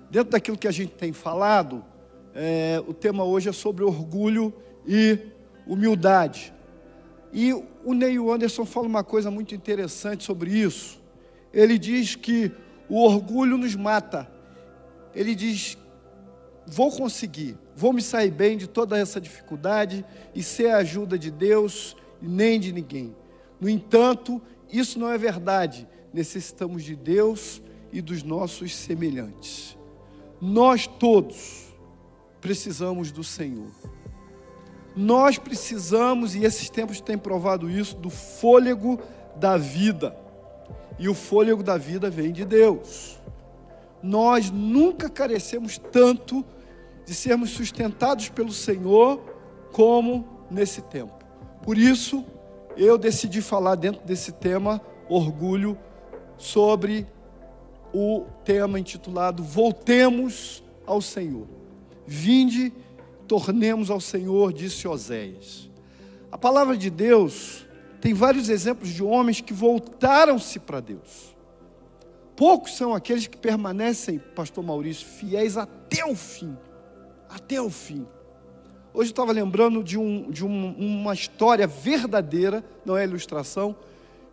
Dentro daquilo que a gente tem falado, o tema hoje é sobre orgulho e humildade. E o Neil Anderson fala uma coisa muito interessante sobre isso. Ele diz que o orgulho nos mata. Ele diz: vou conseguir, vou me sair bem de toda essa dificuldade e ser a ajuda de Deus e nem de ninguém. No entanto, isso não é verdade. Necessitamos de Deus e dos nossos semelhantes. Nós todos precisamos do Senhor. Nós precisamos, e esses tempos têm provado isso, do fôlego da vida. E o fôlego da vida vem de Deus. Nós nunca carecemos tanto de sermos sustentados pelo Senhor como nesse tempo. Por isso, eu decidi falar dentro desse tema, orgulho, sobre o tema intitulado Voltemos ao Senhor. Vinde, tornemos ao Senhor, disse Oséias. A palavra de Deus tem vários exemplos de homens que voltaram-se para Deus. Poucos são aqueles que permanecem, pastor Maurício, fiéis até o fim. Até o fim. Hoje eu estava lembrando de uma história verdadeira, não é ilustração,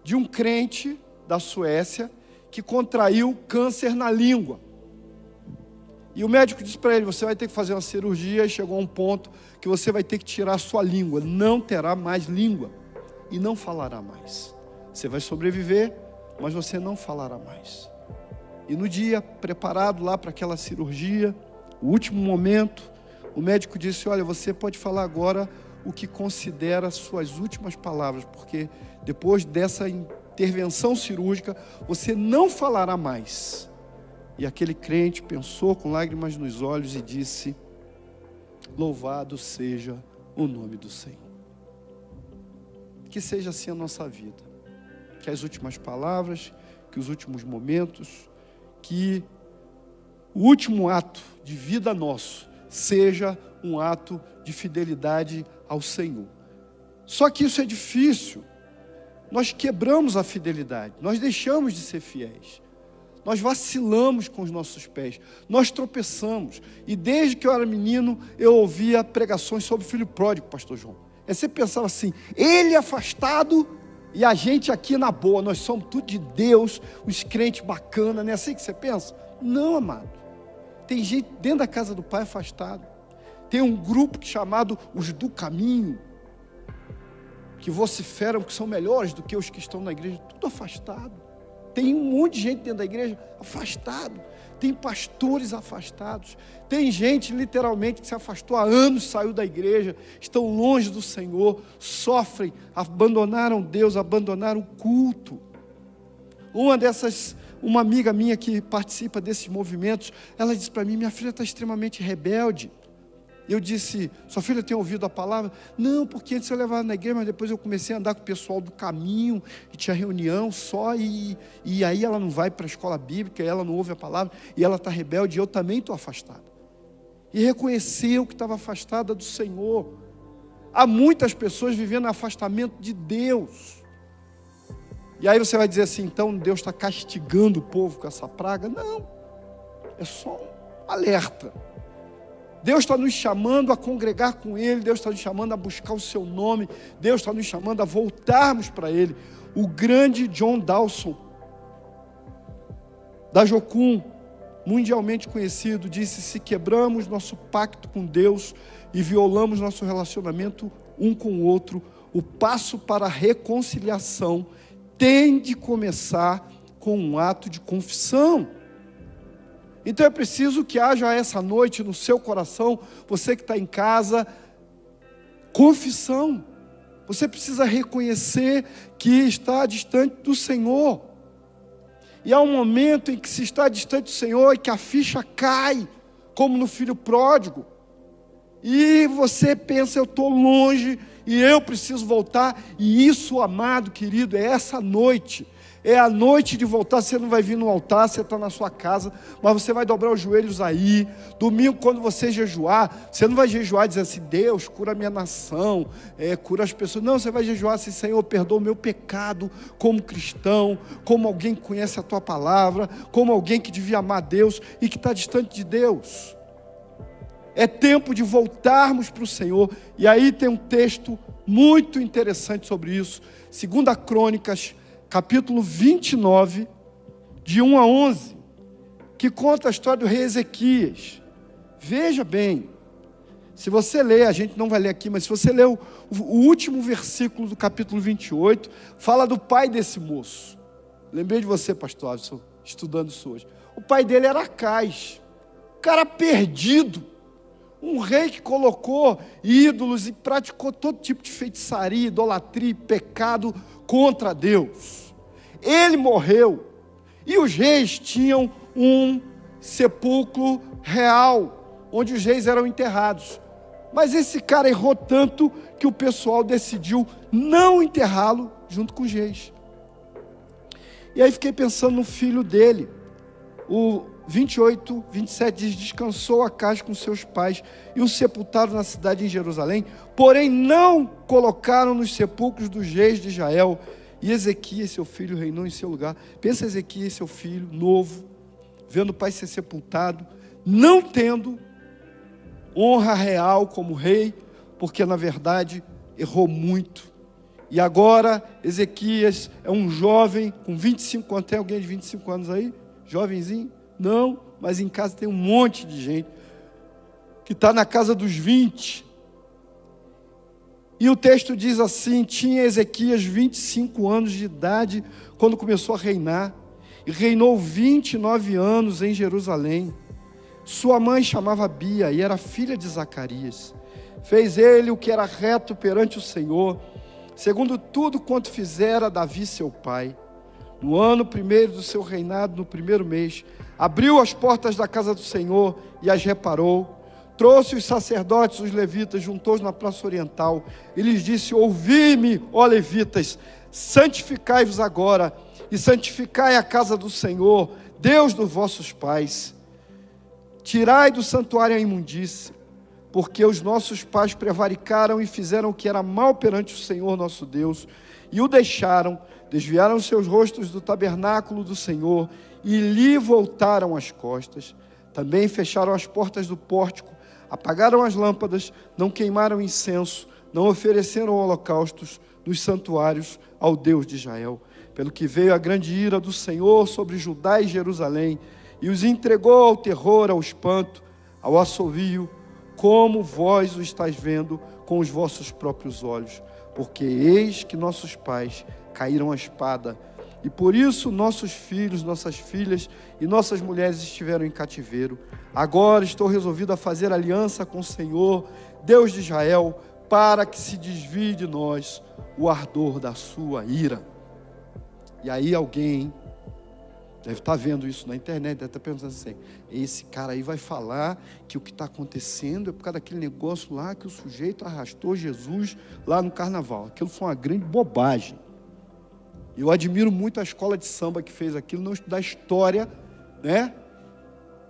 de um crente da Suécia que contraiu câncer na língua. E o médico disse para ele: você vai ter que fazer uma cirurgia, e chegou a um ponto que você vai ter que tirar a sua língua, não terá mais língua e não falará mais. Você vai sobreviver, mas você não falará mais. E no dia preparado lá para aquela cirurgia, o último momento, o médico disse: olha, você pode falar agora o que considera suas últimas palavras, porque depois dessa intervenção cirúrgica, você não falará mais. E aquele crente pensou com lágrimas nos olhos e disse: louvado seja o nome do Senhor. Que seja assim a nossa vida. Que as últimas palavras, que os últimos momentos, que o último ato de vida nosso seja um ato de fidelidade ao Senhor. Só que isso é difícil. Nós quebramos a fidelidade, nós deixamos de ser fiéis. Nós vacilamos com os nossos pés, nós tropeçamos. E desde que eu era menino, eu ouvia pregações sobre o filho pródigo, pastor João. Aí você pensava assim: ele afastado e a gente aqui na boa, nós somos tudo de Deus, uns crentes bacanas, não é assim que você pensa? Não, amado. Tem gente dentro da casa do Pai afastado. Tem um grupo chamado os do caminho, que vociferam que são melhores do que os que estão na igreja, tudo afastado. Tem um monte de gente dentro da igreja afastado. Tem pastores afastados. Tem gente literalmente que se afastou há anos, saiu da igreja, estão longe do Senhor, sofrem, abandonaram Deus, abandonaram o culto. Uma amiga minha que participa desses movimentos, ela disse para mim: minha filha está extremamente rebelde. Eu disse: sua filha tem ouvido a palavra? Não, porque antes eu levava na igreja, mas depois eu comecei a andar com o pessoal do caminho, e tinha reunião só, e aí ela não vai para a escola bíblica, ela não ouve a palavra, e ela está rebelde, e eu também estou afastada. E reconheceu que estava afastada do Senhor. Há muitas pessoas vivendo afastamento de Deus. E aí você vai dizer assim: então Deus está castigando o povo com essa praga? Não, é só um alerta. Deus está nos chamando a congregar com Ele, Deus está nos chamando a buscar o Seu nome, Deus está nos chamando a voltarmos para Ele. O grande John Dawson, da Jocum, mundialmente conhecido, disse: se quebramos nosso pacto com Deus e violamos nosso relacionamento um com o outro, o passo para a reconciliação tem de começar com um ato de confissão. Então é preciso que haja essa noite no seu coração, você que está em casa, confissão. Você precisa reconhecer que está distante do Senhor. E há um momento em que se está distante do Senhor e que a ficha cai, como no filho pródigo. E você pensa: eu estou longe e eu preciso voltar. E isso, amado, querido, é essa noite. É a noite de voltar. Você não vai vir no altar, você está na sua casa, mas você vai dobrar os joelhos aí. Domingo, quando você jejuar, você não vai jejuar e dizer assim: Deus, cura a minha nação, cura as pessoas. Não, você vai jejuar assim: Senhor, perdoa o meu pecado como cristão, como alguém que conhece a tua palavra, como alguém que devia amar Deus e que está distante de Deus. É tempo de voltarmos para o Senhor. E aí tem um texto muito interessante sobre isso. 2 Crônicas, capítulo 29, de 1 a 11, que conta a história do rei Ezequias. Veja bem, se você ler, a gente não vai ler aqui, mas se você ler o último versículo do capítulo 28, fala do pai desse moço. Lembrei de você, pastor Alisson, estudando isso hoje. O pai dele era Acais, cara perdido. Um rei que colocou ídolos e praticou todo tipo de feitiçaria, idolatria e pecado contra Deus. Ele morreu e os reis tinham um sepulcro real, onde os reis eram enterrados. Mas esse cara errou tanto que o pessoal decidiu não enterrá-lo junto com os reis. E aí fiquei pensando no filho dele. O 28, 27 diz: descansou Acais com seus pais e o sepultaram na cidade em Jerusalém, porém não colocaram nos sepulcros dos reis de Israel. E Ezequias, seu filho, reinou em seu lugar. Pensa Ezequias, seu filho, novo, vendo o pai ser sepultado, não tendo honra real como rei, porque na verdade errou muito. E agora Ezequias é um jovem com 25 anos. Tem alguém de 25 anos aí? Jovenzinho? Não, mas em casa tem um monte de gente que está na casa dos 20. E o texto diz assim: tinha Ezequias 25 anos de idade quando começou a reinar, e reinou 29 anos em Jerusalém. Sua mãe chamava Bia e era filha de Zacarias. Fez ele o que era reto perante o Senhor, segundo tudo quanto fizera Davi seu pai. No ano primeiro do seu reinado, no primeiro mês, abriu as portas da casa do Senhor e as reparou. Trouxe os sacerdotes, os levitas, juntou-os na praça oriental e lhes disse: ouvi-me, ó levitas, santificai-vos agora e santificai a casa do Senhor, Deus dos vossos pais. Tirai do santuário a imundície, porque os nossos pais prevaricaram e fizeram o que era mal perante o Senhor nosso Deus, e o deixaram, desviaram seus rostos do tabernáculo do Senhor, e lhe voltaram as costas. Também fecharam as portas do pórtico, apagaram as lâmpadas, não queimaram incenso, não ofereceram holocaustos nos santuários ao Deus de Israel. Pelo que veio a grande ira do Senhor sobre Judá e Jerusalém, e os entregou ao terror, ao espanto, ao assovio, como vós o estáis vendo com os vossos próprios olhos. Porque eis que nossos pais caíram à espada, e por isso nossos filhos, nossas filhas e nossas mulheres estiveram em cativeiro. Agora estou resolvido a fazer aliança com o Senhor, Deus de Israel, para que se desvie de nós o ardor da sua ira. E aí alguém deve estar vendo isso na internet, deve estar pensando assim: esse cara aí vai falar que o que está acontecendo é por causa daquele negócio lá que o sujeito arrastou Jesus lá no carnaval. Aquilo foi uma grande bobagem. Eu admiro muito a escola de samba que fez aquilo, não estudar história, né?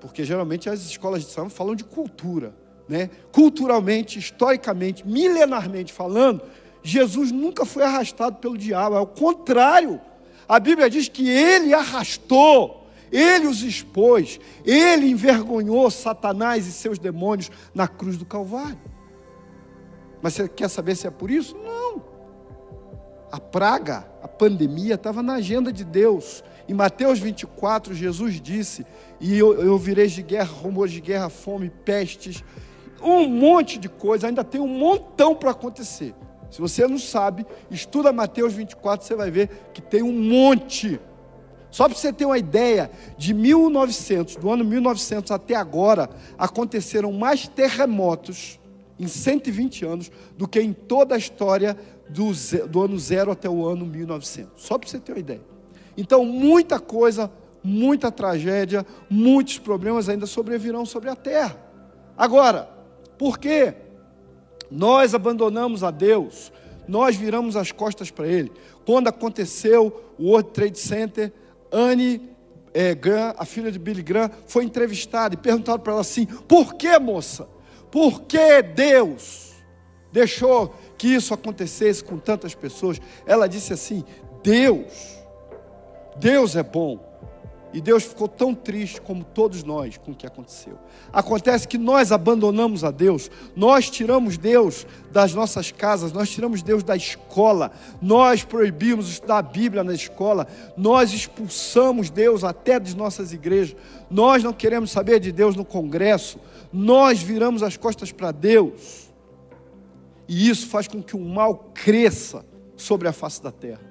Porque geralmente as escolas de samba falam de cultura, né? Culturalmente, historicamente, milenarmente falando, Jesus nunca foi arrastado pelo diabo, é o contrário. A Bíblia diz que ele arrastou, ele os expôs, ele envergonhou Satanás e seus demônios na cruz do Calvário. Mas você quer saber se é por isso? Não. A praga, a pandemia estava na agenda de Deus. Em Mateus 24, Jesus disse: e eu ouvireis de guerra, rumores de guerra, fome, pestes, um monte de coisa, ainda tem um montão para acontecer. Se você não sabe, estuda Mateus 24, você vai ver que tem um monte. Só para você ter uma ideia, de 1900, do ano 1900 até agora, aconteceram mais terremotos em 120 anos do que em toda a história do ano 0 até o ano 1900. Só para você ter uma ideia. Então, muita coisa, muita tragédia, muitos problemas ainda sobrevirão sobre a terra. Agora, por quê? Nós abandonamos a Deus, nós viramos as costas para Ele. Quando aconteceu o World Trade Center, Anne Graham, a filha de Billy Graham, foi entrevistada e perguntaram para ela assim: por que, moça? Por que Deus deixou que isso acontecesse com tantas pessoas? Ela disse assim: Deus é bom. E Deus ficou tão triste como todos nós com o que aconteceu. Acontece que nós abandonamos a Deus, nós tiramos Deus das nossas casas, nós tiramos Deus da escola, nós proibimos estudar a Bíblia na escola, nós expulsamos Deus até das nossas igrejas, nós não queremos saber de Deus no congresso, nós viramos as costas para Deus. E isso faz com que o mal cresça sobre a face da terra.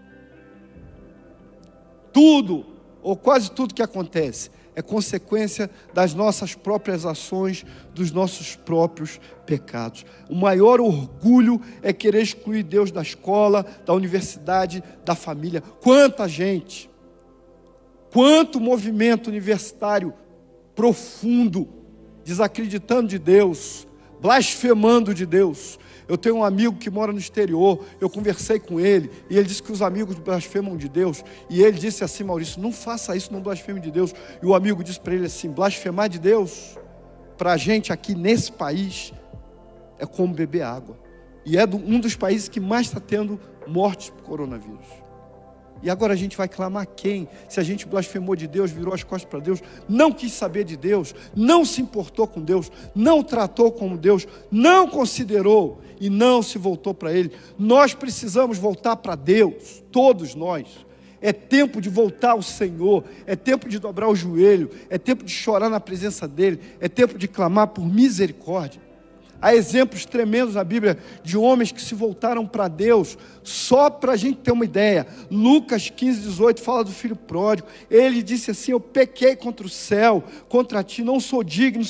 Tudo, ou quase tudo que acontece, é consequência das nossas próprias ações, dos nossos próprios pecados. O maior orgulho é querer excluir Deus da escola, da universidade, da família. Quanta gente, quanto movimento universitário profundo, desacreditando de Deus, blasfemando de Deus. Eu tenho um amigo que mora no exterior, eu conversei com ele, e ele disse que os amigos blasfemam de Deus, e ele disse assim: Maurício, não faça isso, não blasfeme de Deus. E o amigo disse para ele assim: blasfemar de Deus, para a gente aqui nesse país, é como beber água, e é um dos países que mais está tendo mortes por coronavírus. E agora a gente vai clamar quem? Se a gente blasfemou de Deus, virou as costas para Deus, não quis saber de Deus, não se importou com Deus, não tratou como Deus, não considerou e não se voltou para Ele. Nós precisamos voltar para Deus, todos nós. É tempo de voltar ao Senhor, é tempo de dobrar o joelho, é tempo de chorar na presença dEle, é tempo de clamar por misericórdia. Há exemplos tremendos na Bíblia de homens que se voltaram para Deus. Só para a gente ter uma ideia, Lucas 15, 18 fala do filho pródigo. Ele disse assim: eu pequei contra o céu, contra ti, não sou digno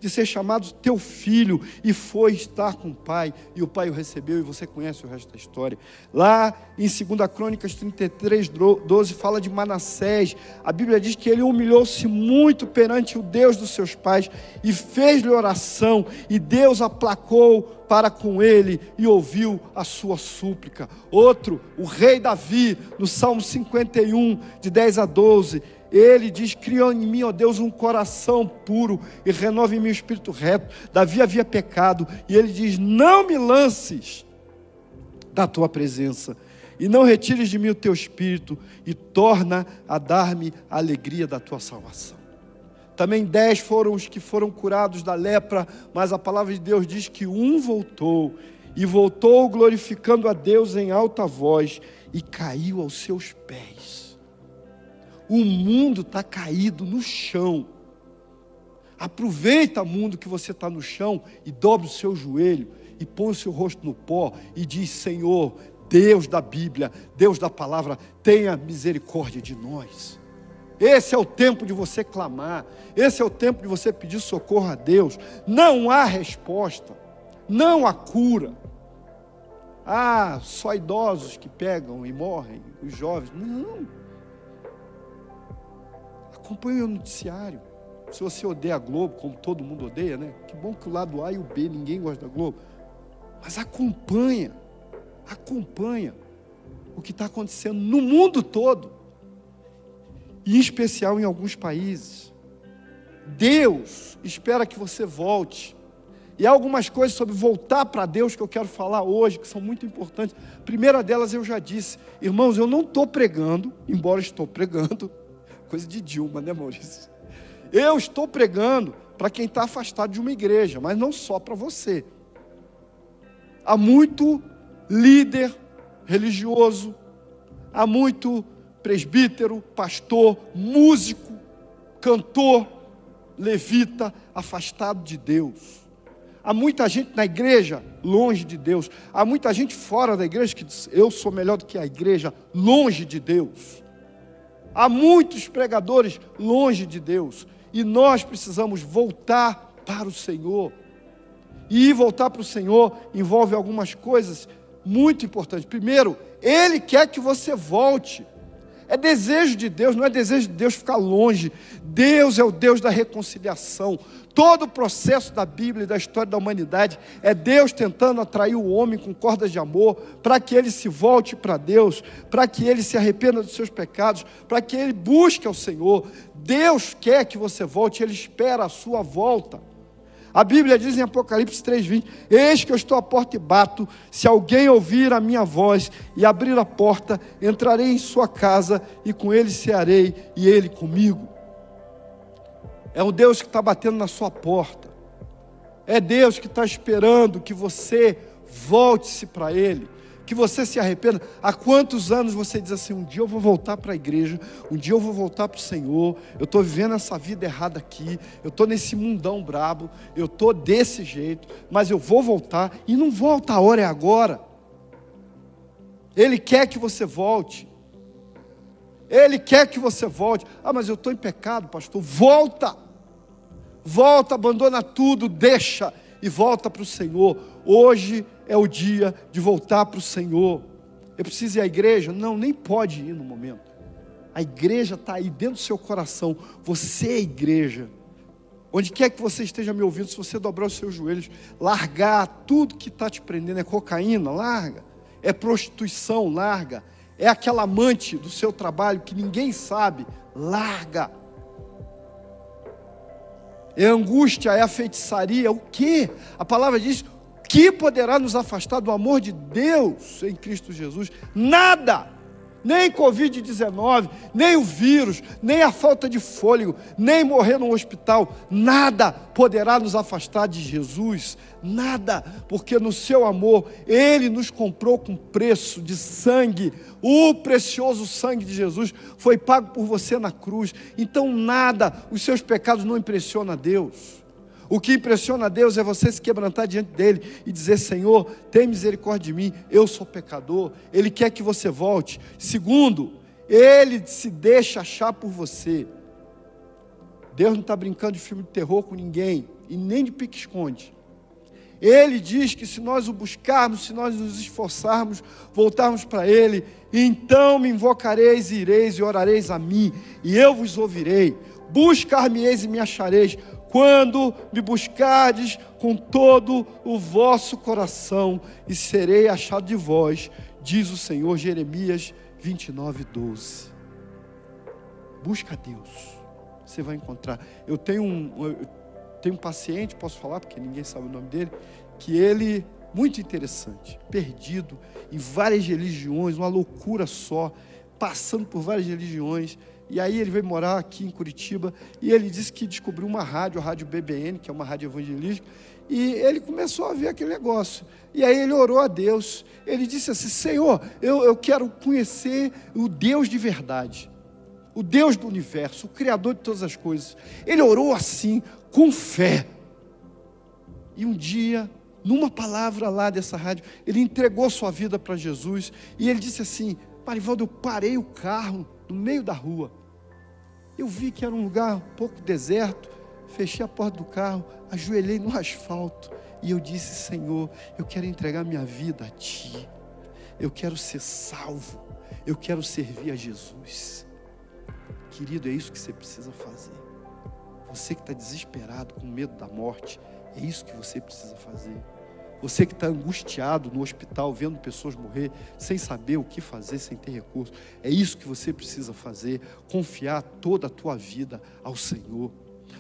de ser chamado teu filho. E foi estar com o pai, e o pai o recebeu, e você conhece o resto da história. Lá em 2 Crônicas 33, 12 fala de Manassés. A Bíblia diz que ele humilhou-se muito perante o Deus dos seus pais e fez-lhe oração, e Deus aplacou para com ele e ouviu a sua súplica. Outro, o rei Davi, no Salmo 51, de 10 a 12, ele diz: cria em mim, ó Deus, um coração puro e renova em mim o espírito reto. Davi havia pecado, e ele diz: não me lances da tua presença, e não retires de mim o teu espírito, e torna a dar-me a alegria da tua salvação. Também 10 foram os que foram curados da lepra, mas a palavra de Deus diz que um voltou, e voltou glorificando a Deus em alta voz, e caiu aos seus pés. O mundo está caído no chão. Aproveita, mundo, que você está no chão, e dobre o seu joelho, e põe o seu rosto no pó, e diz: Senhor, Deus da Bíblia, Deus da palavra, tenha misericórdia de nós. Esse é o tempo de você clamar, esse é o tempo de você pedir socorro a Deus. Não há resposta, não há cura. Só idosos que pegam e morrem, os jovens. Não. Acompanhe o noticiário. Se você odeia a Globo, como todo mundo odeia, né? Que bom que o lado A e o B, ninguém gosta da Globo. Mas acompanha o que está acontecendo no mundo todo. E em especial em alguns países. Deus espera que você volte. E há algumas coisas sobre voltar para Deus que eu quero falar hoje, que são muito importantes. A primeira delas eu já disse: irmãos, eu não estou pregando, embora estou pregando, coisa de Dilma, né, Maurício? Eu estou pregando para quem está afastado de uma igreja, mas não só para você. Há muito líder religioso, há muito presbítero, pastor, músico, cantor, levita, afastado de Deus. Há muita gente na igreja longe de Deus. Há muita gente fora da igreja que diz: eu sou melhor do que a igreja, longe de Deus. Há muitos pregadores longe de Deus. E nós precisamos voltar para o Senhor. E voltar para o Senhor envolve algumas coisas muito importantes. Primeiro, Ele quer que você volte. É desejo de Deus, não é desejo de Deus ficar longe. Deus é o Deus da reconciliação. Todo o processo da Bíblia e da história da humanidade é Deus tentando atrair o homem com cordas de amor, para que ele se volte para Deus, para que ele se arrependa dos seus pecados, para que ele busque ao Senhor. Deus quer que você volte, Ele espera a sua volta. A Bíblia diz em Apocalipse 3:20: eis que eu estou à porta e bato, se alguém ouvir a minha voz e abrir a porta, entrarei em sua casa e com ele cearei e ele comigo. É um Deus que está batendo na sua porta. É Deus que está esperando que você volte-se para Ele, que você se arrependa. Há quantos anos você diz assim: um dia eu vou voltar para a igreja, um dia eu vou voltar para o Senhor, eu estou vivendo essa vida errada aqui, eu estou nesse mundão brabo, eu estou desse jeito, mas eu vou voltar, e não volta, a hora é agora. Ele quer que você volte. Ele quer que você volte. Ah, mas eu estou em pecado, pastor. Volta, abandona tudo, deixa e volta para o Senhor. Hoje é o dia de voltar para o Senhor. Eu preciso ir à igreja? Não, nem pode ir no momento. A igreja está aí dentro do seu coração. Você é a igreja. Onde quer que você esteja me ouvindo, se você dobrar os seus joelhos, largar tudo que está te prendendo, é cocaína, larga. É prostituição, larga. É aquela amante do seu trabalho que ninguém sabe, larga. É angústia, é a feitiçaria, o quê? A palavra diz: que poderá nos afastar do amor de Deus em Cristo Jesus? Nada, nem Covid-19, nem o vírus, nem a falta de fôlego, nem morrer no hospital, nada poderá nos afastar de Jesus, nada, porque no seu amor, Ele nos comprou com preço de sangue. O precioso sangue de Jesus foi pago por você na cruz. Então nada, os seus pecados não impressionam a Deus. O que impressiona a Deus é você se quebrantar diante dEle e dizer: Senhor, tem misericórdia de mim, eu sou pecador. Ele quer que você volte. Segundo, Ele se deixa achar por você. Deus não está brincando de filme de terror com ninguém, e nem de pique-esconde. Ele diz que se nós o buscarmos, se nós nos esforçarmos, voltarmos para Ele, então me invocareis, ireis e orareis a mim, e eu vos ouvirei. Buscar-me-eis e me achareis, quando me buscardes com todo o vosso coração, e serei achado de vós, diz o Senhor. Jeremias 29:12. Busca a Deus, você vai encontrar. Eu tenho um paciente, posso falar porque ninguém sabe o nome dele, que ele, muito interessante, perdido em várias religiões, uma loucura só, passando por várias religiões. E aí ele veio morar aqui em Curitiba, e ele disse que descobriu uma rádio, a Rádio BBN, que é uma rádio evangelística, e ele começou a ver aquele negócio. E aí ele orou a Deus, ele disse assim: Senhor, eu quero conhecer o Deus de verdade, o Deus do universo, o Criador de todas as coisas. Ele orou assim, com fé. E um dia, numa palavra lá dessa rádio, ele entregou sua vida para Jesus, e ele disse assim: Marivaldo, eu parei o carro no meio da rua, eu vi que era um lugar um pouco deserto, fechei a porta do carro, ajoelhei no asfalto, e eu disse: Senhor, eu quero entregar minha vida a Ti, eu quero ser salvo, eu quero servir a Jesus. Querido, é isso que você precisa fazer. Você que está desesperado, com medo da morte, é isso que você precisa fazer. Você que está angustiado no hospital, vendo pessoas morrer, sem saber o que fazer, sem ter recurso, é isso que você precisa fazer, confiar toda a tua vida ao Senhor.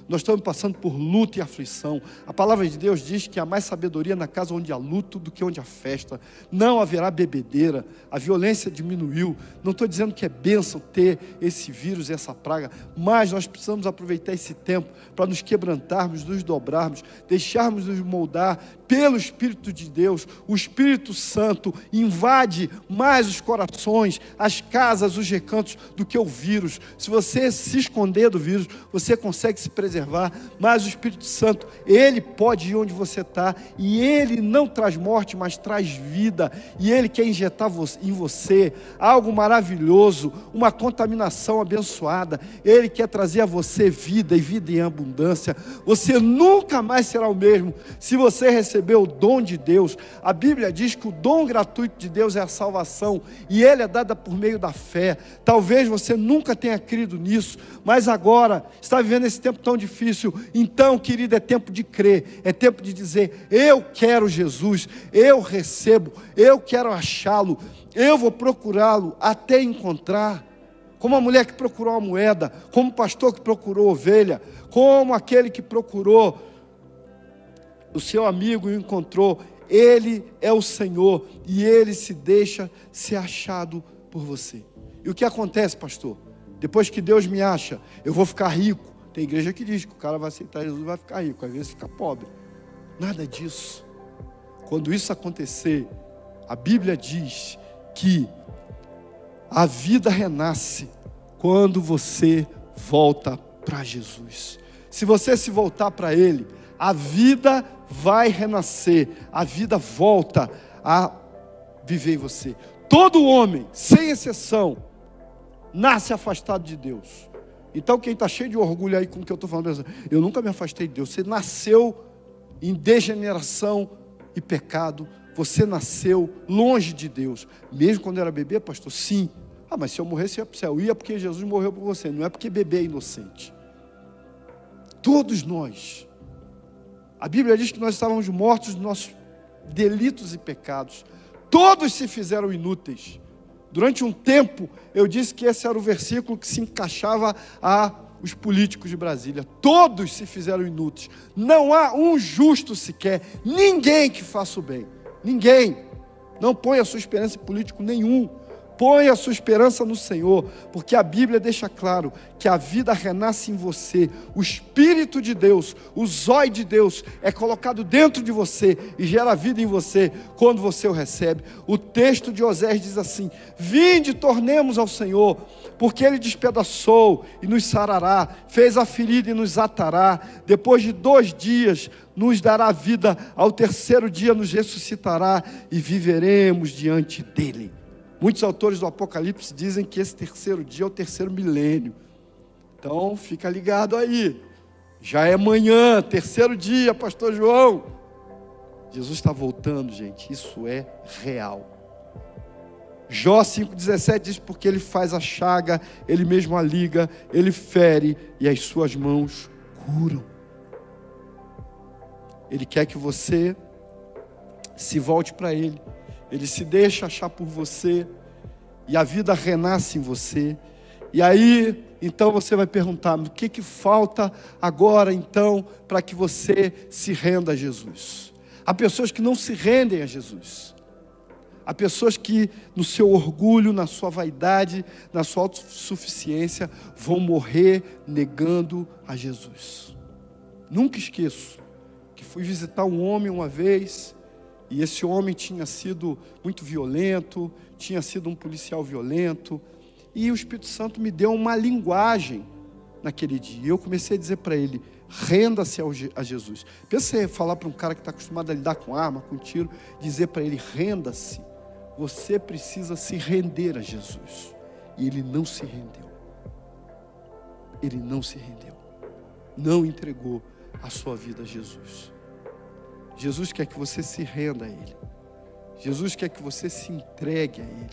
Nós estamos passando por luta e aflição. A palavra de Deus diz que há mais sabedoria na casa onde há luto do que onde há festa. Não haverá bebedeira, a violência diminuiu. Não estou dizendo que é bênção ter esse vírus, essa praga, mas nós precisamos aproveitar esse tempo para nos quebrantarmos, nos dobrarmos, deixarmos nos moldar pelo Espírito de Deus. O Espírito Santo invade mais os corações, as casas, os recantos do que o vírus. Se você se esconder do vírus, você consegue se preservar, mas o Espírito Santo, Ele pode ir onde você está, e Ele não traz morte, mas traz vida, e Ele quer injetar em você algo maravilhoso, uma contaminação abençoada. Ele quer trazer a você vida, e vida em abundância. Você nunca mais será o mesmo se você receber receber o dom de Deus. A Bíblia diz que o dom gratuito de Deus é a salvação, e ele é dada por meio da fé. Talvez você nunca tenha crido nisso, mas agora está vivendo esse tempo tão difícil. Então, querido, é tempo de crer, é tempo de dizer: eu quero Jesus, eu recebo, eu quero achá-lo, eu vou procurá-lo até encontrar. Como a mulher que procurou a moeda, como o pastor que procurou a ovelha, como aquele que procurou o seu amigo e o encontrou. Ele é o Senhor e ele se deixa ser achado por você. E o que acontece, pastor? Depois que Deus me acha, eu vou ficar rico. Tem igreja que diz que o cara vai aceitar Jesus e vai ficar rico, às vezes fica pobre. Nada disso. Quando isso acontecer, a Bíblia diz que a vida renasce quando você volta para Jesus. Se você se voltar para Ele, a vida vai renascer, a vida volta a viver em você. Todo homem, sem exceção, nasce afastado de Deus. Então quem está cheio de orgulho aí com o que eu estou falando, eu nunca me afastei de Deus. Você nasceu em degeneração e pecado, você nasceu longe de Deus. Mesmo quando era bebê, pastor, sim. Mas se eu morresse, eu ia para o céu. Ia porque Jesus morreu por você, não é porque bebê é inocente. Todos nós. A Bíblia diz que nós estávamos mortos nos nossos delitos e pecados. Todos se fizeram inúteis. Durante um tempo, eu disse que esse era o versículo que se encaixava aos políticos de Brasília. Todos se fizeram inúteis. Não há um justo sequer. Ninguém que faça o bem. Ninguém. Não ponha a sua esperança em político nenhum. Põe a sua esperança no Senhor, porque a Bíblia deixa claro que a vida renasce em você. O Espírito de Deus, o zóio de Deus é colocado dentro de você e gera vida em você quando você o recebe. O texto de Osés diz assim: vinde, tornemos ao Senhor, porque Ele despedaçou e nos sarará, fez a ferida e nos atará. Depois de 2 dias nos dará vida, ao 3º dia nos ressuscitará e viveremos diante dEle. Muitos autores do Apocalipse dizem que esse 3º dia é o 3º milênio. Então, fica ligado aí. Já é manhã, 3º dia, pastor João. Jesus está voltando, gente. Isso é real. Jó 5,17 diz: porque Ele faz a chaga, Ele mesmo a liga, Ele fere e as suas mãos curam. Ele quer que você se volte para Ele. Ele se deixa achar por você, e a vida renasce em você. E aí, então você vai perguntar: o que falta agora, então, para que você se renda a Jesus? Há pessoas que não se rendem a Jesus. Há pessoas que, no seu orgulho, na sua vaidade, na sua autossuficiência, vão morrer negando a Jesus. Nunca esqueço que fui visitar um homem uma vez, e esse homem tinha sido muito violento, tinha sido um policial violento, e o Espírito Santo me deu uma linguagem naquele dia. E eu comecei a dizer para ele: renda-se a Jesus. Pensa em falar para um cara que está acostumado a lidar com arma, com tiro, dizer para ele: renda-se. Você precisa se render a Jesus. E ele não se rendeu. Ele não se rendeu. Não entregou a sua vida a Jesus. Jesus quer que você se renda a Ele. Jesus quer que você se entregue a Ele.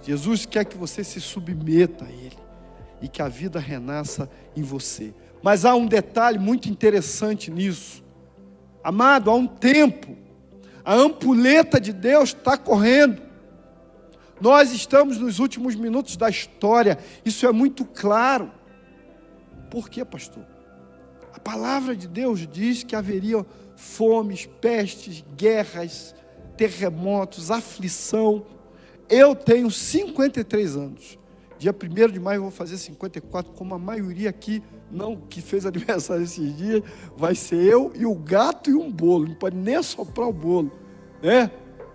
Jesus quer que você se submeta a Ele. E que a vida renasça em você. Mas há um detalhe muito interessante nisso. Amado, há um tempo. A ampulheta de Deus está correndo. Nós estamos nos últimos minutos da história. Isso é muito claro. Por quê, pastor? A palavra de Deus diz que haveria fomes, pestes, guerras, terremotos, aflição. Eu tenho 53 anos. Dia 1º de maio eu vou fazer 54, como a maioria aqui não, que fez aniversário esses dias, vai ser eu e o gato e um bolo. Não pode nem assoprar o bolo, né?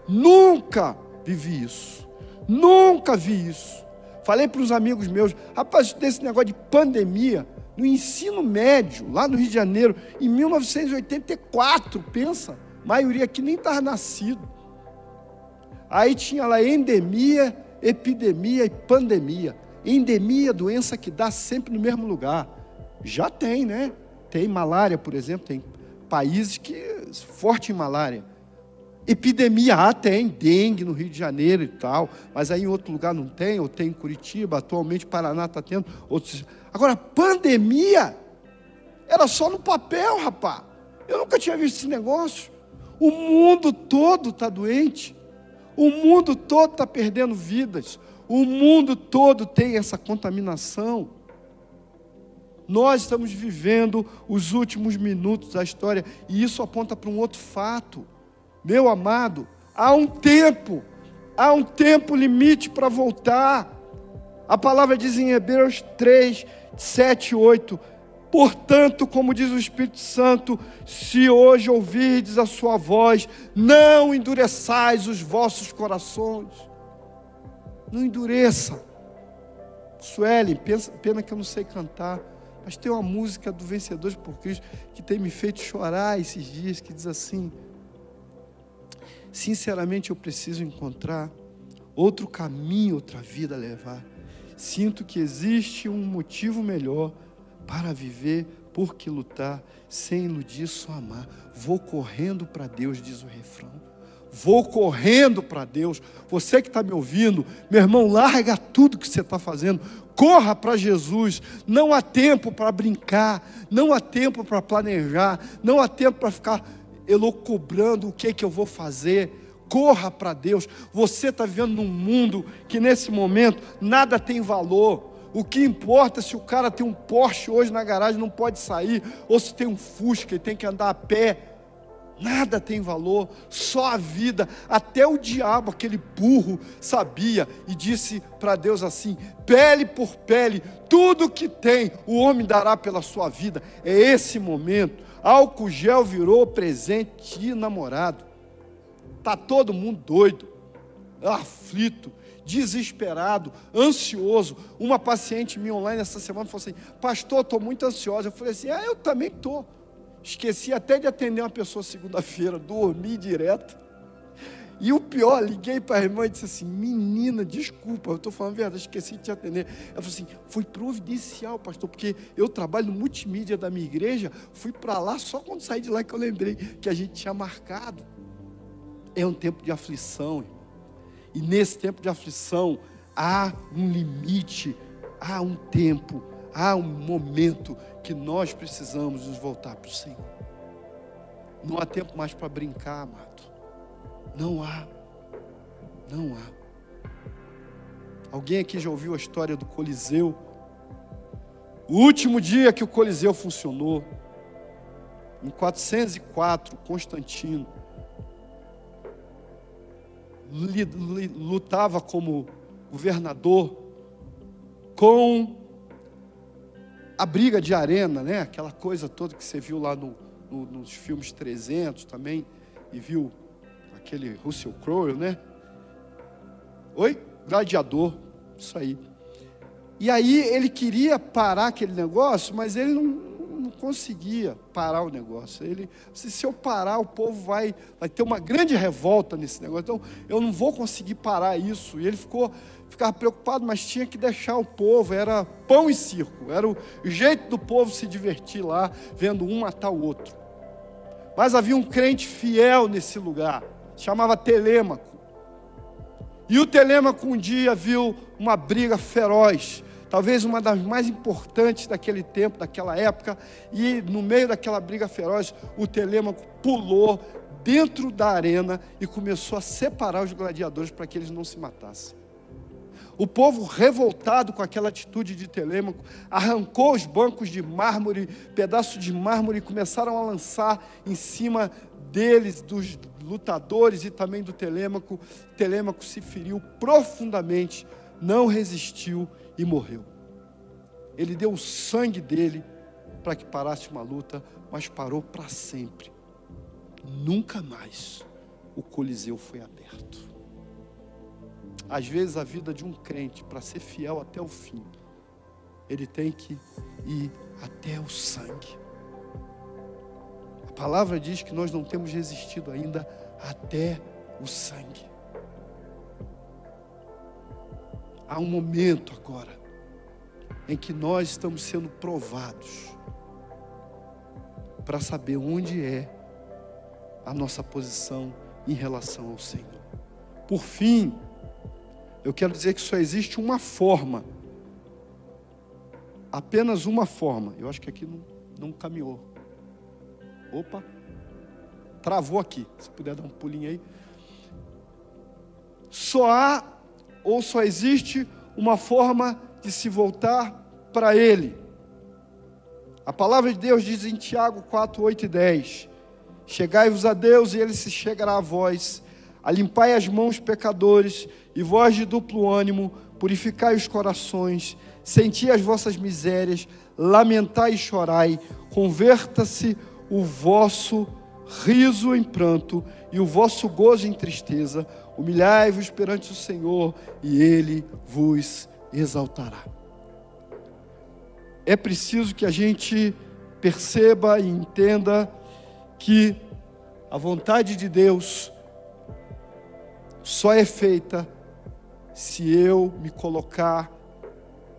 Nunca vivi isso. Nunca vi isso. Falei para os amigos meus: rapaz, desse negócio de pandemia, no ensino médio, lá no Rio de Janeiro, em 1984, pensa, a maioria aqui nem estava nascido. Aí tinha lá endemia, epidemia e pandemia. Endemia, doença que dá sempre no mesmo lugar. Já tem, né? Tem malária, por exemplo, tem países que forte em malária. Epidemia, tem dengue no Rio de Janeiro e tal, mas aí em outro lugar não tem, ou tem em Curitiba, atualmente Paraná está tendo. Outros. Agora, pandemia, era só no papel, rapaz. Eu nunca tinha visto esse negócio. O mundo todo está doente. O mundo todo está perdendo vidas. O mundo todo tem essa contaminação. Nós estamos vivendo os últimos minutos da história, e isso aponta para um outro fato. Meu amado, há um tempo limite para voltar. A palavra diz em Hebreus 3, 7 e 8, portanto, como diz o Espírito Santo, se hoje ouvirdes a sua voz, não endureçais os vossos corações. Não endureça. Suelen, pena que eu não sei cantar, mas tem uma música do Vencedores por Cristo que tem me feito chorar esses dias, que diz assim: sinceramente eu preciso encontrar outro caminho, outra vida a levar. Sinto que existe um motivo melhor para viver, por que lutar, sem iludir, só amar. Vou correndo para Deus, diz o refrão. Vou correndo para Deus. Você que está me ouvindo, meu irmão, larga tudo que você está fazendo. Corra para Jesus. Não há tempo para brincar. Não há tempo para planejar. Não há tempo para ficar elucubrando o que eu vou fazer. Corra para Deus. Você está vivendo num mundo que nesse momento nada tem valor. O que importa é se o cara tem um Porsche hoje na garagem, não pode sair, ou se tem um Fusca e tem que andar a pé. Nada tem valor, só a vida. Até o diabo, aquele burro, sabia e disse para Deus assim: pele por pele, tudo que tem, o homem dará pela sua vida. É esse momento. Álcool gel virou presente de namorado. Está todo mundo doido, aflito, desesperado, ansioso. Uma paciente minha online essa semana falou assim: pastor, estou muito ansiosa. Eu falei assim: eu também estou. Esqueci até de atender uma pessoa segunda-feira, dormi direto. E o pior, liguei para a irmã e disse assim: menina, desculpa, eu estou falando a verdade, esqueci de te atender. Ela falou assim: foi providencial, pastor, porque eu trabalho no multimídia da minha igreja, fui para lá só quando saí de lá que eu lembrei que a gente tinha marcado. É um tempo de aflição, irmão. E nesse tempo de aflição, há um limite, há um tempo, há um momento que nós precisamos nos voltar para o Senhor. Não há tempo mais para brincar, amado. Não há. Não há. Alguém aqui já ouviu a história do Coliseu? O último dia que o Coliseu funcionou, em 404, Constantino lutava como governador com a briga de arena, né? Aquela coisa toda que você viu lá nos filmes 300 também, e viu aquele Russell Crowe, né? Oi? Gladiador, isso aí. E aí ele queria parar aquele negócio, mas ele não conseguia parar o negócio. Ele, se eu parar, o povo vai ter uma grande revolta nesse negócio. Então, eu não vou conseguir parar isso. E ele ficava preocupado, mas tinha que deixar o povo. Era pão e circo. Era o jeito do povo se divertir lá, vendo um matar o outro. Mas havia um crente fiel nesse lugar, chamava Telêmaco. E o Telêmaco um dia viu uma briga feroz, talvez uma das mais importantes daquele tempo, daquela época, e no meio daquela briga feroz, o Telêmaco pulou dentro da arena e começou a separar os gladiadores para que eles não se matassem. O povo, revoltado com aquela atitude de Telêmaco, arrancou os bancos de mármore, pedaços de mármore, e começaram a lançar em cima deles, dos lutadores e também do Telêmaco. Telêmaco se feriu profundamente, não resistiu e morreu. Ele deu o sangue dele para que parasse uma luta, mas parou para sempre. Nunca mais o Coliseu foi aberto. Às vezes a vida de um crente, para ser fiel até o fim, ele tem que ir até o sangue. A palavra diz que nós não temos resistido ainda até o sangue. Há um momento agora em que nós estamos sendo provados para saber onde é a nossa posição em relação ao Senhor. Por fim, eu quero dizer que só existe uma forma, apenas uma forma. Eu acho que aqui não caminhou. Opa, travou aqui. Se puder dar um pulinho aí. Só existe uma forma de se voltar para Ele. A palavra de Deus diz em Tiago 4, 8 e 10: chegai-vos a Deus e Ele se chegará a vós. Alimpai as mãos, pecadores, e vós de duplo ânimo, purificai os corações, senti as vossas misérias, lamentai e chorai, converta-se o vosso riso em pranto e o vosso gozo em tristeza, humilhai-vos perante o Senhor e Ele vos exaltará. É preciso que a gente perceba e entenda que a vontade de Deus só é feita se eu me colocar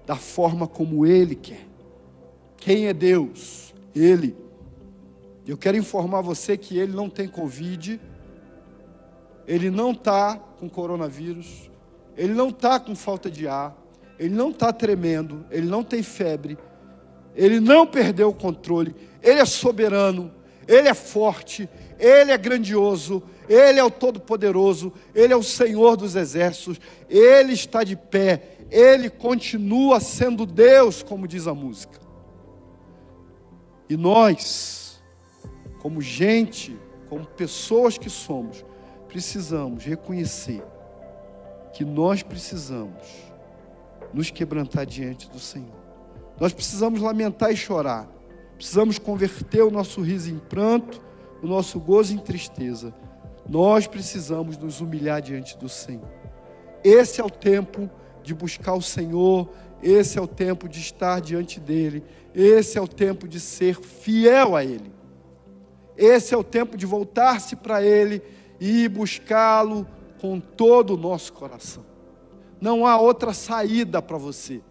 da forma como Ele quer. Quem é Deus? Ele. Eu quero informar você que Ele não tem Covid, Ele não está com coronavírus, Ele não está com falta de ar, Ele não está tremendo, Ele não tem febre, Ele não perdeu o controle, Ele é soberano, Ele é forte, Ele é grandioso, Ele é o Todo-Poderoso, Ele é o Senhor dos Exércitos, Ele está de pé, Ele continua sendo Deus, como diz a música. E nós, como gente, como pessoas que somos, precisamos reconhecer que nós precisamos nos quebrantar diante do Senhor. Nós precisamos lamentar e chorar. Precisamos converter o nosso riso em pranto, o nosso gozo em tristeza. Nós precisamos nos humilhar diante do Senhor. Esse é o tempo de buscar o Senhor. Esse é o tempo de estar diante dEle. Esse é o tempo de ser fiel a Ele. Esse é o tempo de voltar-se para Ele e buscá-lo com todo o nosso coração. Não há outra saída para você.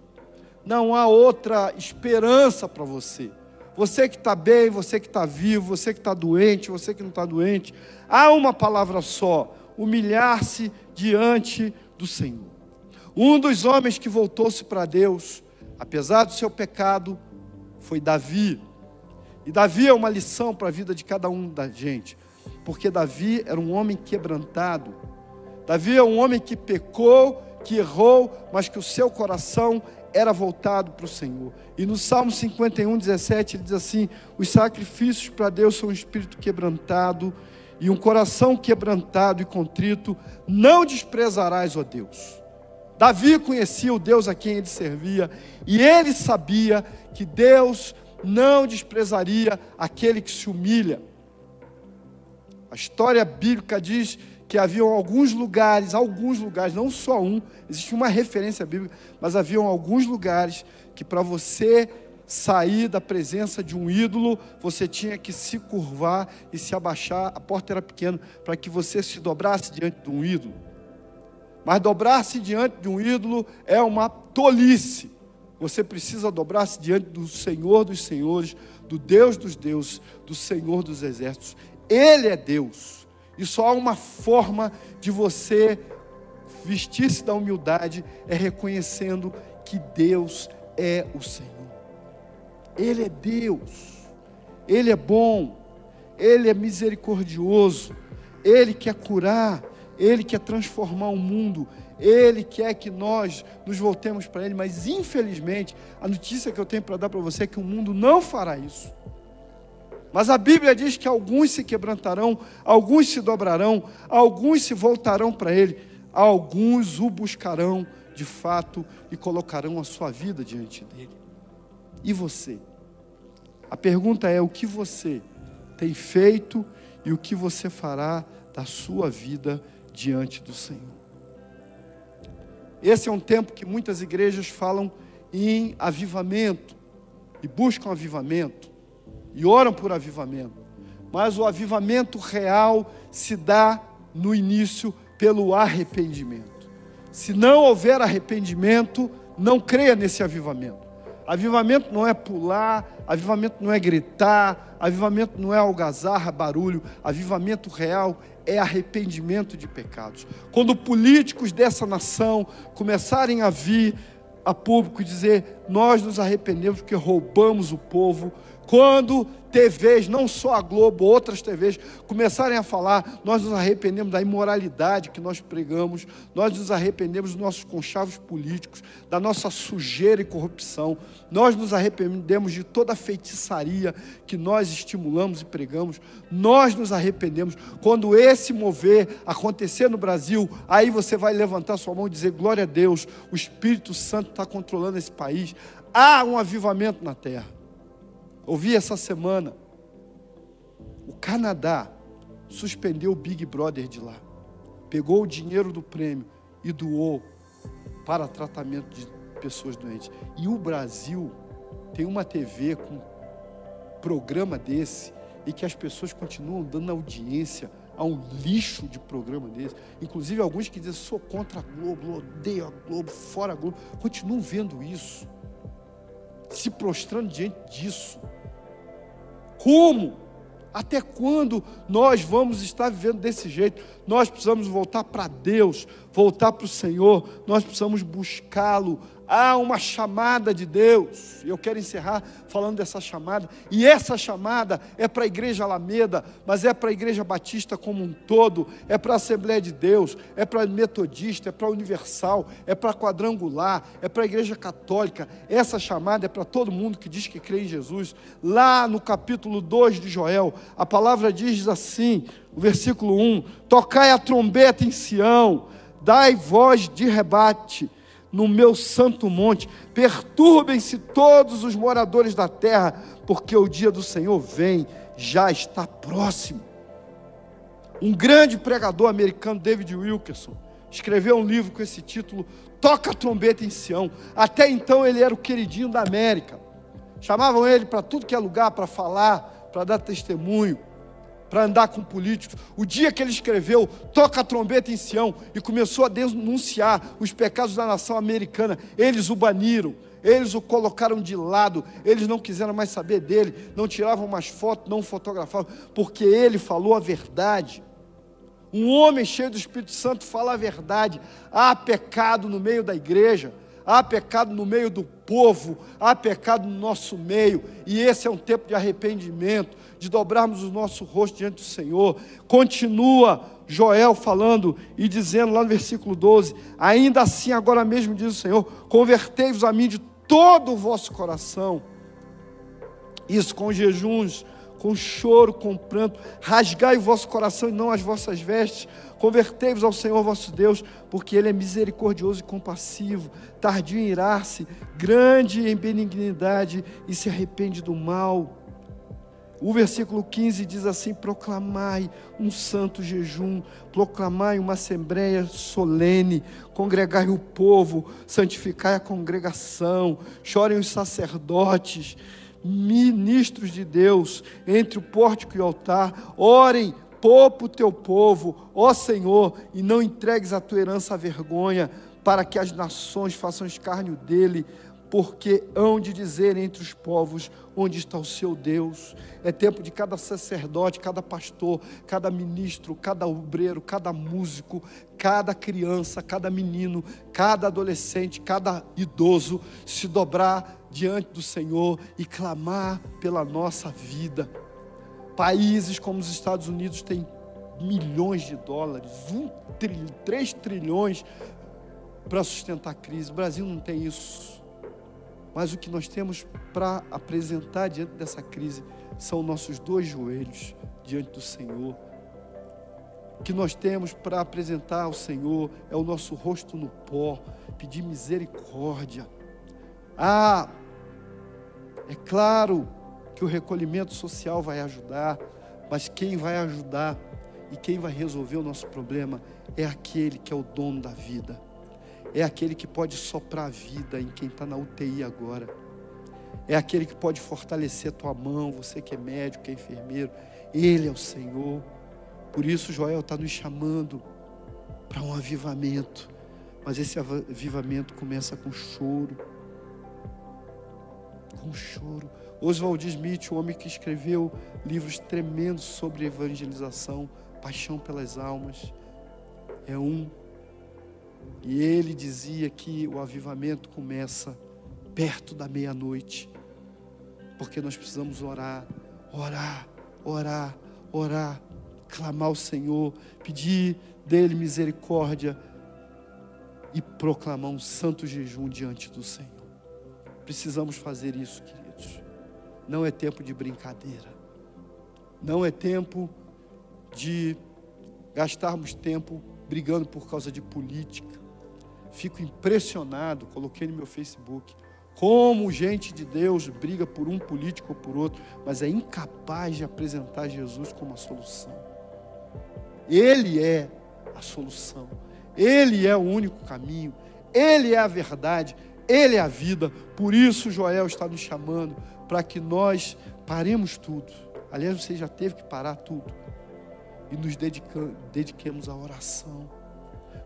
Não há outra esperança para você. Você que está bem, você que está vivo, você que está doente, você que não está doente. Há uma palavra só: humilhar-se diante do Senhor. Um dos homens que voltou-se para Deus, apesar do seu pecado, foi Davi. E Davi é uma lição para a vida de cada um da gente, porque Davi era um homem quebrantado. Davi é um homem que pecou, que errou, mas que o seu coração era voltado para o Senhor. E no Salmo 51, 17, ele diz assim: os sacrifícios para Deus são um espírito quebrantado, e um coração quebrantado e contrito não desprezarás, ó Deus. Davi conhecia o Deus a quem ele servia, e ele sabia que Deus não desprezaria aquele que se humilha. A história bíblica diz que haviam alguns lugares, não só um, existe uma referência bíblica, mas haviam alguns lugares que para você sair da presença de um ídolo, você tinha que se curvar e se abaixar. A porta era pequena para que você se dobrasse diante de um ídolo. Mas dobrar-se diante de um ídolo é uma tolice. Você precisa dobrar-se diante do Senhor dos Senhores, do Deus dos deuses, do Senhor dos exércitos. Ele é Deus. E só há uma forma de você vestir-se da humildade, é reconhecendo que Deus é o Senhor. Ele é Deus. Ele é bom. Ele é misericordioso. Ele quer curar. Ele quer transformar o mundo. Ele quer que nós nos voltemos para Ele. Mas infelizmente, a notícia que eu tenho para dar para você é que o mundo não fará isso. Mas a Bíblia diz que alguns se quebrantarão, alguns se dobrarão, alguns se voltarão para Ele, alguns o buscarão de fato e colocarão a sua vida diante dEle. E você? A pergunta é: o que você tem feito e o que você fará da sua vida diante do Senhor? Esse é um tempo que muitas igrejas falam em avivamento e buscam avivamento e oram por avivamento, mas o avivamento real se dá no início pelo arrependimento. Se não houver arrependimento, não creia nesse avivamento. Avivamento não é pular, avivamento não é gritar, avivamento não é algazarra, barulho. Avivamento real é arrependimento de pecados. Quando políticos dessa nação começarem a vir a público e dizer: nós nos arrependemos porque roubamos o povo. Quando TVs, não só a Globo, outras TVs, começarem a falar: nós nos arrependemos da imoralidade que nós pregamos, nós nos arrependemos dos nossos conchavos políticos, da nossa sujeira e corrupção, nós nos arrependemos de toda a feitiçaria que nós estimulamos e pregamos, nós nos arrependemos. Quando esse mover acontecer no Brasil, aí você vai levantar sua mão e dizer: glória a Deus, o Espírito Santo está controlando esse país. Há um avivamento na terra. Ouvi essa semana, o Canadá suspendeu o Big Brother de lá, pegou o dinheiro do prêmio e doou para tratamento de pessoas doentes. E o Brasil tem uma TV com um programa desse e que as pessoas continuam dando audiência a um lixo de programa desse. Inclusive alguns que dizem: sou contra a Globo, odeio a Globo, fora a Globo, continuam vendo isso, se prostrando diante disso. Como? Até quando nós vamos estar vivendo desse jeito? Nós precisamos voltar para Deus, voltar para o Senhor, nós precisamos buscá-lo. Há uma chamada de Deus, e eu quero encerrar falando dessa chamada, e essa chamada é para a Igreja Alameda, mas é para a Igreja Batista como um todo, é para a Assembleia de Deus, é para a Metodista, é para a Universal, é para a Quadrangular, é para a Igreja Católica. Essa chamada é para todo mundo que diz que crê em Jesus. Lá no capítulo 2 de Joel, a palavra diz assim, o versículo 1: tocai a trombeta em Sião, dai voz de rebate no meu santo monte, perturbem-se todos os moradores da terra, porque o dia do Senhor vem, já está próximo. Um grande pregador americano, David Wilkerson, escreveu um livro com esse título: Toca a Trombeta em Sião. Até então ele era o queridinho da América, chamavam ele para tudo que é lugar, para falar, para dar testemunho, para andar com políticos. O dia que ele escreveu Toca a Trombeta em Sião e começou a denunciar os pecados da nação americana, eles o baniram, eles o colocaram de lado, eles não quiseram mais saber dele, não tiravam mais foto, não fotografavam, porque ele falou a verdade. Um homem cheio do Espírito Santo fala a verdade. Há pecado no meio da igreja, há pecado no meio do povo, há pecado no nosso meio, e esse é um tempo de arrependimento, de dobrarmos o nosso rosto diante do Senhor. Continua Joel falando e dizendo lá no versículo 12: ainda assim agora mesmo diz o Senhor, convertei-vos a mim de todo o vosso coração, isso com jejuns, com choro, com pranto, rasgai o vosso coração e não as vossas vestes, convertei-vos ao Senhor vosso Deus, porque Ele é misericordioso e compassivo, tardio em irar-se, grande em benignidade e se arrepende do mal. O versículo 15 diz assim: proclamai um santo jejum, proclamai uma assembleia solene, congregai o povo, santificai a congregação, chorem os sacerdotes, ministros de Deus, entre o pórtico e o altar, orem, poupa o teu povo, ó Senhor, e não entregues a tua herança à vergonha, para que as nações façam escárnio dele, porque hão de dizer entre os povos: onde está o seu Deus? É tempo de cada sacerdote, cada pastor, cada ministro, cada obreiro, cada músico, cada criança, cada menino, cada adolescente, cada idoso se dobrar diante do Senhor e clamar pela nossa vida. Países como os Estados Unidos têm milhões de dólares, 3 trilhões para sustentar a crise. O Brasil não tem isso. Mas o que nós temos para apresentar diante dessa crise são nossos 2 joelhos diante do Senhor. O que nós temos para apresentar ao Senhor é o nosso rosto no pó, pedir misericórdia. É claro que o recolhimento social vai ajudar, mas quem vai ajudar e quem vai resolver o nosso problema é aquele que é o dono da vida. É aquele que pode soprar a vida em quem está na UTI agora. É aquele que pode fortalecer a tua mão, você que é médico, que é enfermeiro. Ele é o Senhor. Por isso Joel está nos chamando para um avivamento. Mas esse avivamento começa com choro. com choro. Oswald Smith, o homem que escreveu livros tremendos sobre evangelização, paixão pelas almas, é um. E ele dizia que o avivamento começa perto da meia-noite, porque nós precisamos orar, clamar ao Senhor, pedir dele misericórdia e proclamar um santo jejum diante do Senhor. Precisamos fazer isso, queridos. Não é tempo de brincadeira. Não é tempo de gastarmos tempo brigando por causa de política. Fico impressionado, coloquei no meu Facebook, como gente de Deus briga por um político ou por outro, mas é incapaz de apresentar Jesus como a solução. Ele é a solução. Ele é o único caminho. Ele é a verdade. Ele é a vida. Por isso Joel está nos chamando para que nós paremos tudo. Aliás, você já teve que parar tudo. E nos dediquemos à oração.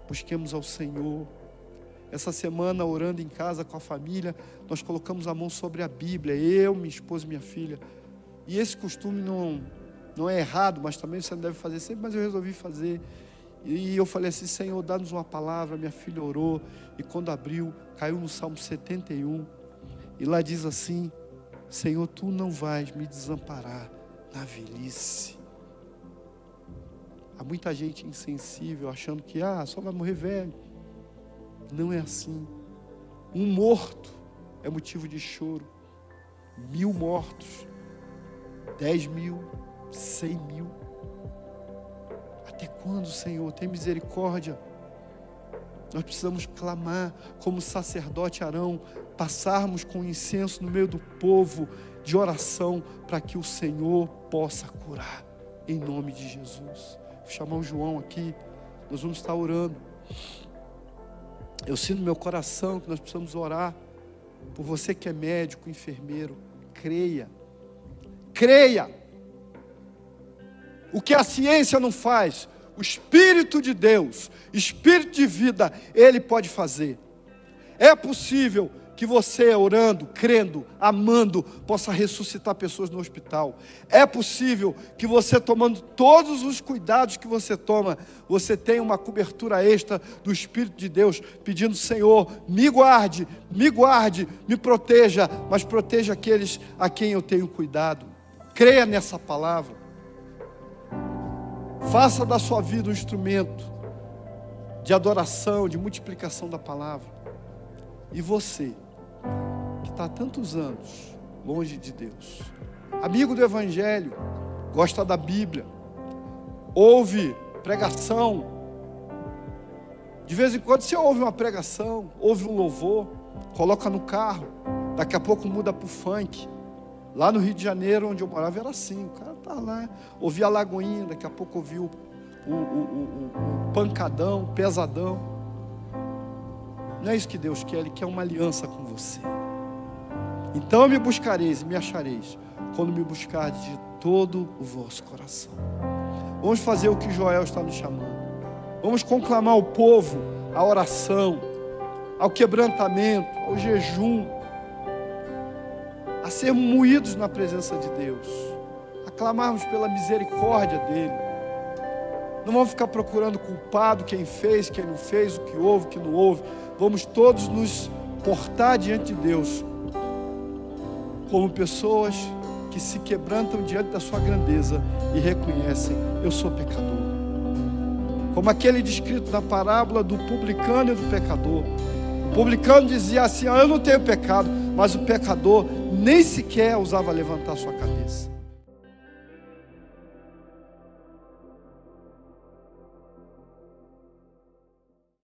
Busquemos ao Senhor. Essa semana, orando em casa com a família, nós colocamos a mão sobre a Bíblia. Eu, minha esposa e minha filha. E esse costume não é errado, mas também você não deve fazer sempre, mas eu resolvi fazer. E eu falei assim: Senhor, dá-nos uma palavra. Minha filha orou, e quando abriu, caiu no Salmo 71, e lá diz assim: Senhor, Tu não vais me desamparar na velhice. Há muita gente insensível, achando que só vai morrer velho. Não é assim. Um morto é motivo de choro. 1000 mortos, 10.000, 100.000. Até quando, Senhor? Tem misericórdia. Nós precisamos clamar como sacerdote Arão, passarmos com incenso no meio do povo de oração, para que o Senhor possa curar, em nome de Jesus. Vou chamar o João aqui, nós vamos estar orando. Eu sinto no meu coração que nós precisamos orar por você que é médico, enfermeiro. Creia. O que a ciência não faz, o Espírito de Deus, Espírito de vida, Ele pode fazer. É possível que você, orando, crendo, amando, possa ressuscitar pessoas no hospital. É possível que você, tomando todos os cuidados que você toma, você tenha uma cobertura extra do Espírito de Deus, pedindo: Senhor, me guarde, me proteja, mas proteja aqueles a quem eu tenho cuidado. Creia nessa palavra. Faça da sua vida um instrumento de adoração, de multiplicação da palavra. E você, que está há tantos anos longe de Deus, amigo do Evangelho, gosta da Bíblia, ouve pregação, de vez em quando você ouve uma pregação, ouve um louvor, coloca no carro, daqui a pouco muda para o funk. Lá no Rio de Janeiro, onde eu morava, era assim, o cara tá lá, ouvia a Lagoinha, daqui a pouco ouviu o pancadão, pesadão. Não é isso que Deus quer, Ele quer uma aliança com você. Então me buscareis e me achareis, quando me buscardes de todo o vosso coração. Vamos fazer o que Joel está nos chamando. Vamos conclamar o povo à oração, ao quebrantamento, ao jejum, a sermos moídos na presença de Deus, a clamarmos pela misericórdia dEle. Não vamos ficar procurando culpado, quem fez, quem não fez, o que houve, o que não houve. Vamos todos nos portar diante de Deus como pessoas que se quebrantam diante da sua grandeza e reconhecem: eu sou pecador. Como aquele descrito na parábola do publicano e do pecador. O publicano dizia assim: eu não tenho pecado, mas o pecador nem sequer ousava levantar sua cabeça.